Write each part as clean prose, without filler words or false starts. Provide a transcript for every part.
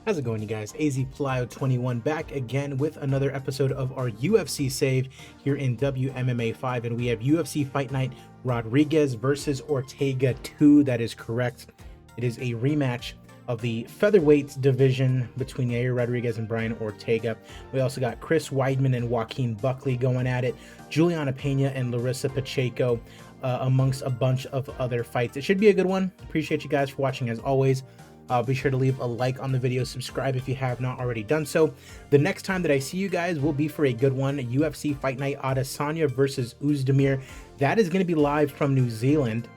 How's it going, you guys? AZ Plyo 21 back again with another episode of our UFC save here in WMMA 5, and we have UFC Fight Night Rodriguez versus Ortega 2. That is correct. It is a rematch of the featherweight division between Yair Rodriguez and Brian Ortega. We also got Chris Weidman and Joaquin Buckley going at it, Juliana Pena and Larissa Pacheco, amongst a bunch of other fights. It should be a good one. Appreciate you guys for watching as always. Be sure to leave a like on the video, subscribe if you have not already done so. The next time that I see you guys will be for a good one, UFC Fight Night Adesanya versus Oezdemir. That is going to be live from New Zealand.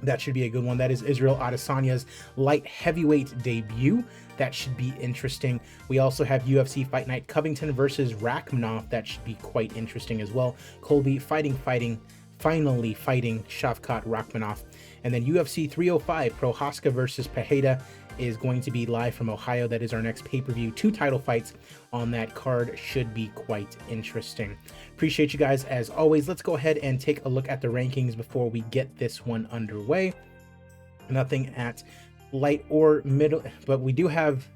That should be a good one. That is Israel Adesanya's light heavyweight debut. That should be interesting. We also have UFC Fight Night Covington versus Rakhmonov. That should be quite interesting as well. Colby finally fighting Shavkat Rakhmonov. And then UFC 305 Prohaska versus Pereira is going to be live from Ohio. That is our next pay-per-view. 2 title fights on that card should be quite interesting. Appreciate you guys as always. Let's go ahead and take a look at the rankings before we get this one underway. Nothing at light or middle, but we do have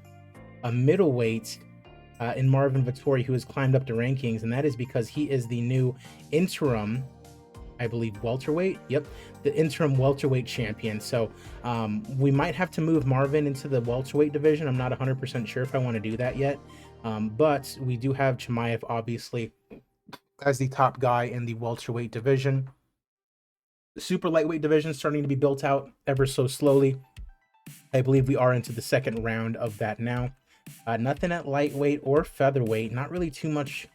a middleweight in Marvin Vettori who has climbed up the rankings, and that is because he is the new interim, I believe, welterweight. Yep, the interim welterweight champion. So we might have to move Marvin into the welterweight division. I'm not 100% sure if I want to do that yet. But we do have Chimaev, obviously, as the top guy in the welterweight division. The super lightweight division is starting to be built out ever so slowly. I believe we are into the second round of that now. Nothing at lightweight or featherweight. Not really too much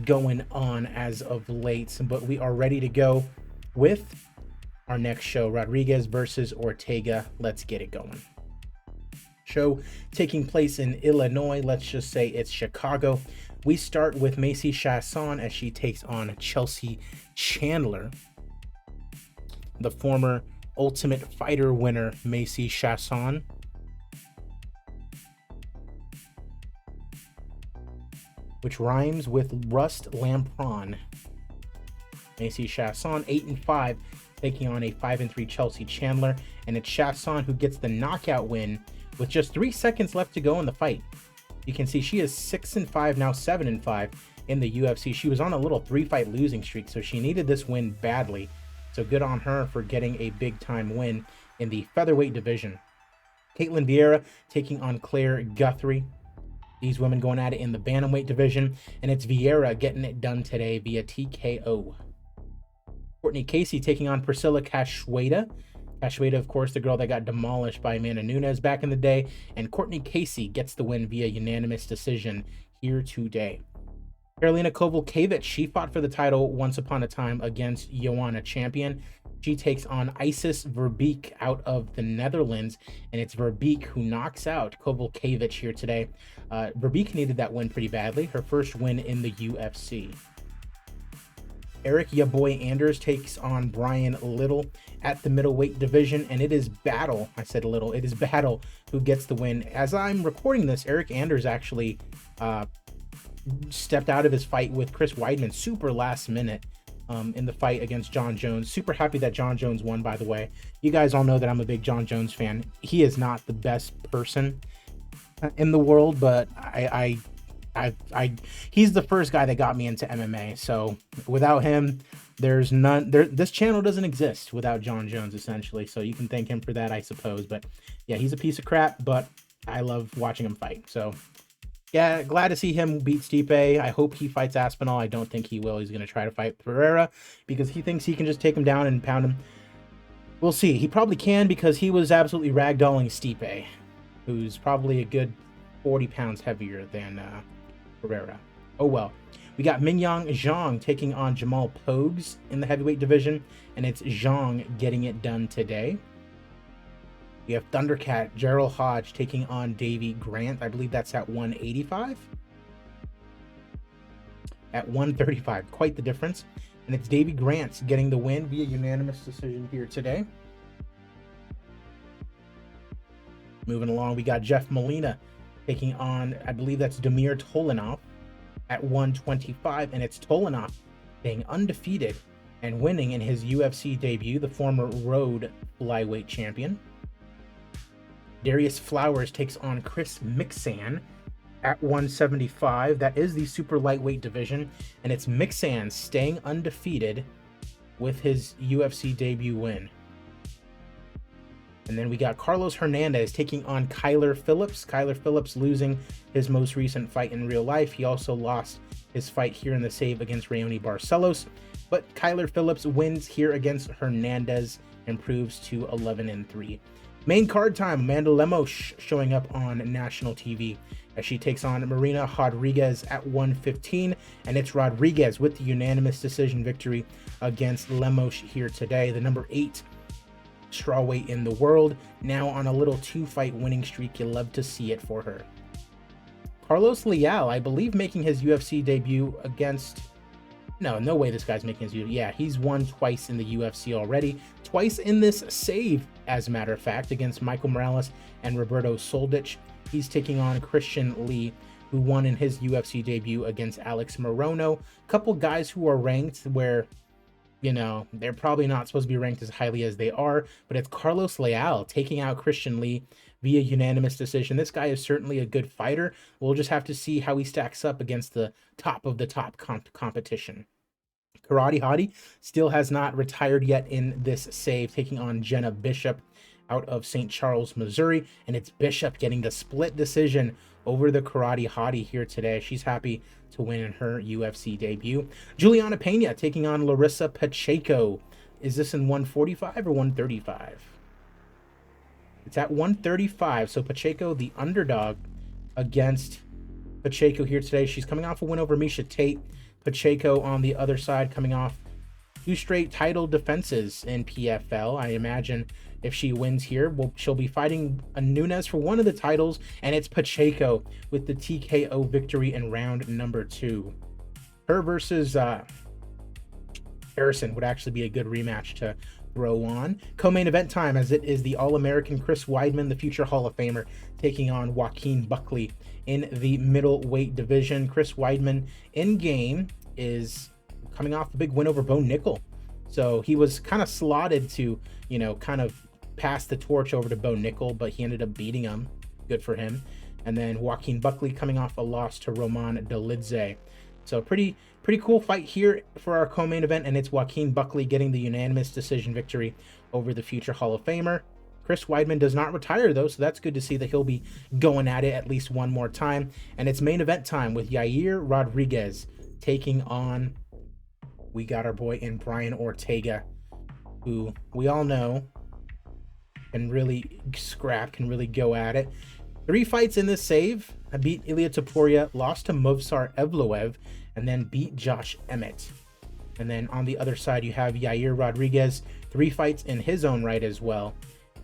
going on as of late, but we are ready to go with our next show, Rodriguez versus Ortega. Let's get it going. Show taking place in Illinois. Let's just say it's Chicago. We start with Macy Chiasson as she takes on Chelsea Chandler. The former Ultimate Fighter winner, Macy Chiasson, which rhymes with Rust Lampron. Macy Chiasson, 8-5, taking on a 5-3 Chelsea Chandler, and it's Chiasson who gets the knockout win with just 3 seconds left to go in the fight. You can see she is 6-5, now 7-5 in the UFC. She was on a little 3-fight losing streak, so she needed this win badly. So good on her for getting a big-time win in the featherweight division. Caitlin Vieira taking on Claire Guthrie. These women going at it in the bantamweight division, and it's Vieira getting it done today via TKO. Courtney Casey taking on Priscilla Cachoeira. Cachoeira, of course, the girl that got demolished by Amanda Nunes back in the day, and Courtney Casey gets the win via unanimous decision here today. Karolina Kowalkiewicz, she fought for the title once upon a time against Joanna Champion. She takes on Isis Verbeek out of the Netherlands, and it's Verbeek who knocks out Kowalkiewicz here today. Verbeek needed that win pretty badly, her first win in the UFC. Eric "Yaboy" Anders takes on Brian Little at the middleweight division, and it is Battle. I said Little. It is Battle who gets the win. As I'm recording this, Eric Anders actually stepped out of his fight with Chris Weidman super last minute in the fight against John Jones. Super happy that John Jones won, by the way. You guys all know that I'm a big John Jones fan. He is not the best person in the world, but he's the first guy that got me into MMA. So without him, there's none. This channel doesn't exist without John Jones, essentially. So you can thank him for that, I suppose. But yeah, he's a piece of crap, but I love watching him fight. So yeah, glad to see him beat Stipe. I hope he fights Aspinall. I don't think he will. He's going to try to fight Pereira because he thinks he can just take him down and pound him. We'll see. He probably can because he was absolutely ragdolling Stipe, who's probably a good 40 pounds heavier than Pereira. Oh well. We got Mingyang Zhang taking on Jamal Pogues in the heavyweight division, and it's Zhang getting it done today. We have Thundercat Gerald Hodge taking on Davy Grant. I believe that's at 185. At 135, quite the difference. And it's Davy Grant getting the win via unanimous decision here today. Moving along, we got Jeff Molina taking on, I believe that's Damir Tolinov at 125. And it's Tolinov being undefeated and winning in his UFC debut, the former Road flyweight champion. Darius Flowers takes on Chris Mixan at 175. That is the super lightweight division, and it's Mixan staying undefeated with his UFC debut win. And then we got Carlos Hernandez taking on Kyler Phillips. Kyler Phillips losing his most recent fight in real life. He also lost his fight here in the save against Raoni Barcelos. But Kyler Phillips wins here against Hernandez, improves to 11-3. Main card time, Amanda Lemos showing up on national TV as she takes on Marina Rodriguez at 115. And it's Rodriguez with the unanimous decision victory against Lemos here today. The number 8 strawweight in the world, now on a little 2-fight winning streak. You love to see it for her. Carlos Leal, I believe, making his UFC debut against... No way this guy's making his UFC. Yeah, he's won twice in the UFC already. Twice in this save, as a matter of fact, against Michael Morales and Roberto Soldic. He's taking on Christian Lee, who won in his UFC debut against Alex Morono. Couple guys who are ranked where, you know, they're probably not supposed to be ranked as highly as they are, but it's Carlos Leal taking out Christian Lee via unanimous decision. This guy is certainly a good fighter. We'll just have to see how he stacks up against the top of the top competition. Karate Hottie still has not retired yet in this save, taking on Jenna Bishop out of St. Charles, Missouri, and it's Bishop getting the split decision over the Karate Hottie here today. She's happy to win in her UFC debut. Juliana Pena taking on Larissa Pacheco. Is this in 145 or 135? It's at 135, so Pacheco, the underdog, against Pacheco here today. She's coming off a win over Miesha Tate. Pacheco on the other side coming off 2 straight title defenses in PFL. I imagine if she wins here, she'll be fighting a Nunes for one of the titles, and it's Pacheco with the TKO victory in round number 2. Her versus Harrison would actually be a good rematch to throw on. Co-main event time, as it is the All-American Chris Weidman, the future Hall of Famer, taking on Joaquin Buckley in the middleweight division. Chris Weidman in game is coming off a big win over Bo Nickel. So he was kind of slotted to, you know, kind of pass the torch over to Bo Nickel, but he ended up beating him. Good for him. And then Joaquin Buckley coming off a loss to Roman Dolidze. So pretty cool fight here for our co-main event, and it's Joaquin Buckley getting the unanimous decision victory over the future Hall of Famer. Chris Weidman does not retire, though, so that's good to see that he'll be going at it at least one more time. And it's main event time with Yair Rodriguez taking on, we got our boy in Brian Ortega, who we all know can really scrap, can really go at it. 3 fights in this save. I beat Ilya Topuria, lost to Movsar Evloev, and then beat Josh Emmett. And then on the other side, you have Yair Rodriguez, 3 fights in his own right as well.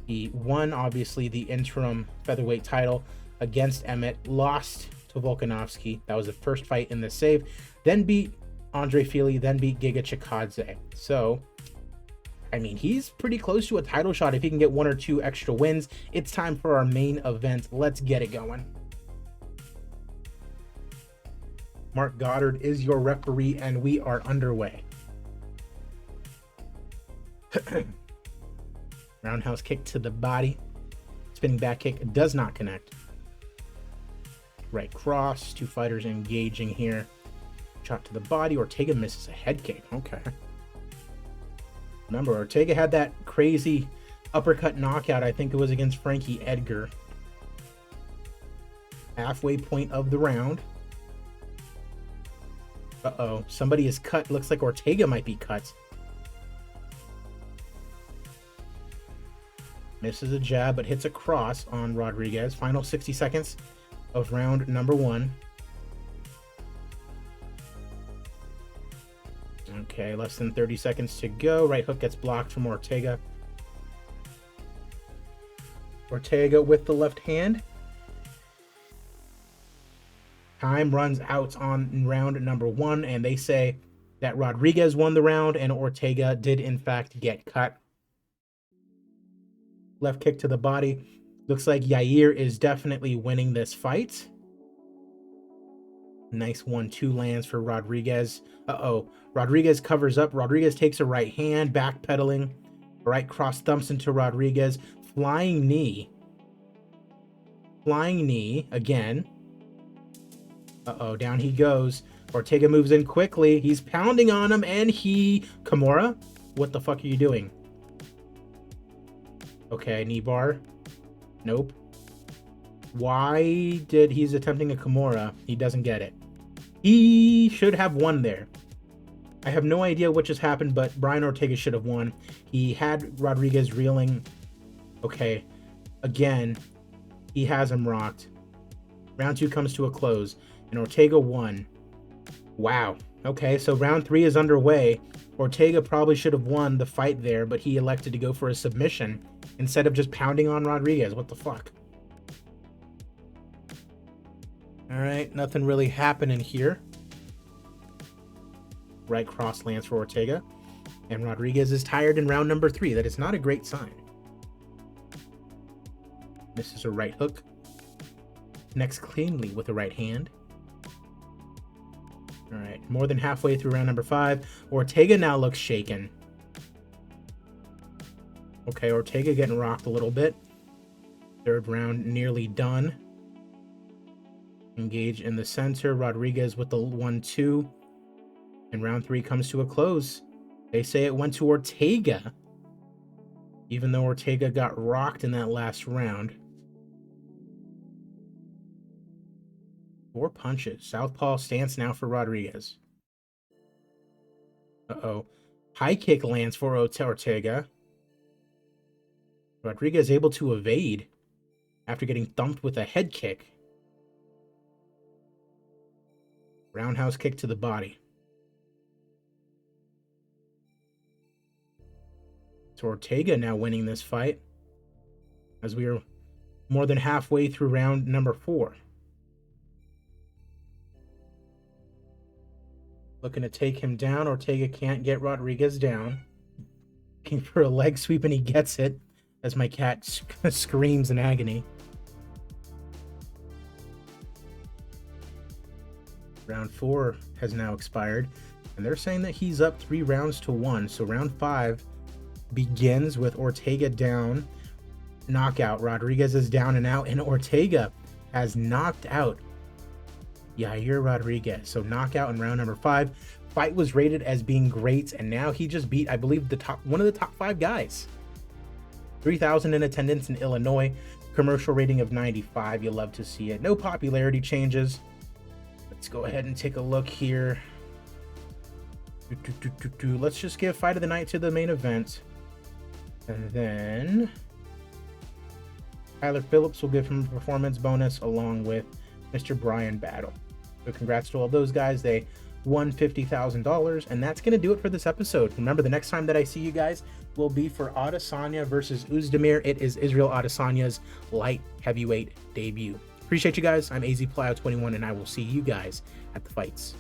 He won, obviously, the interim featherweight title against Emmett, lost to Volkanovski. That was the first fight in the save. Then beat Andre Fili, then beat Giga Chikadze. So, I mean, he's pretty close to a title shot if he can get 1 or 2 extra wins. It's time for our main event. Let's get it going. Mark Goddard is your referee, and we are underway. Roundhouse kick to the body. Spinning back kick does not connect. Right cross. 2 fighters engaging here. Shot to the body. Ortega misses a head kick. Okay. Remember, Ortega had that crazy uppercut knockout. I think it was against Frankie Edgar. Halfway point of the round. Uh-oh. Somebody is cut. Looks like Ortega might be cut. Misses a jab, but hits a cross on Rodriguez. Final 60 seconds of round number 1. Okay, less than 30 seconds to go. Right hook gets blocked from Ortega. Ortega with the left hand. Time runs out on round number 1, and they say that Rodriguez won the round and Ortega did in fact get cut. Left kick to the body. Looks like Yair is definitely winning this fight. Nice 1-2 lands for Rodriguez. Uh-oh. Rodriguez covers up. Rodriguez takes a right hand, backpedaling. Right cross thumps into Rodriguez. Flying knee Flying knee again. Uh-oh, down he goes. Ortega moves in quickly. He's pounding on him, and Kimura? What the fuck are you doing? Okay, knee bar. Nope. Why did he's attempting a Kimura? He doesn't get it. He should have won there. I have no idea what just happened, but Brian Ortega should have won. He had Rodriguez reeling. Okay, again, he has him rocked. Round 2 comes to a close, and Ortega won. Wow. Okay, so round 3 is underway. Ortega probably should have won the fight there, but he elected to go for a submission instead of just pounding on Rodriguez. What the fuck? All right, nothing really happening here. Right cross lands for Ortega, and Rodriguez is tired in round number 3. That is not a great sign. Misses a right hook. Connects cleanly with a right hand. All right, more than halfway through round number 5. Ortega now looks shaken. Okay, Ortega getting rocked a little bit. Third round nearly done. Engage in the center. Rodriguez with the 1-2. And round 3 comes to a close. They say it went to Ortega, even though Ortega got rocked in that last round. 4 punches. Southpaw stance now for Rodriguez. Uh-oh. High kick lands for Ortega. Rodriguez able to evade after getting thumped with a head kick. Roundhouse kick to the body. So Ortega now winning this fight as we are more than halfway through round number 4. Looking to take him down. Ortega can't get Rodriguez down. Looking for a leg sweep, and he gets it as my cat screams in agony. Round 4 has now expired, and they're saying that he's up 3 rounds to 1. So round 5 begins with Ortega down, knockout. Rodriguez is down and out, and Ortega has knocked out Yair Rodriguez. So knockout in round number 5. Fight was rated as being great, and now he just beat, I believe, one of the top 5 guys. 3,000 in attendance in Illinois. Commercial rating of 95. You love to see it. No popularity changes. Let's go ahead and take a look here. Let's just give fight of the night to the main event. And then Tyler Phillips will give him a performance bonus along with Mr. Brian Battle. So congrats to all those guys. They won $50,000, and that's going to do it for this episode. Remember, the next time that I see you guys will be for Adesanya versus Uzdemir. It is Israel Adesanya's light heavyweight debut. Appreciate you guys. I'm AZPlyo21, and I will see you guys at the fights.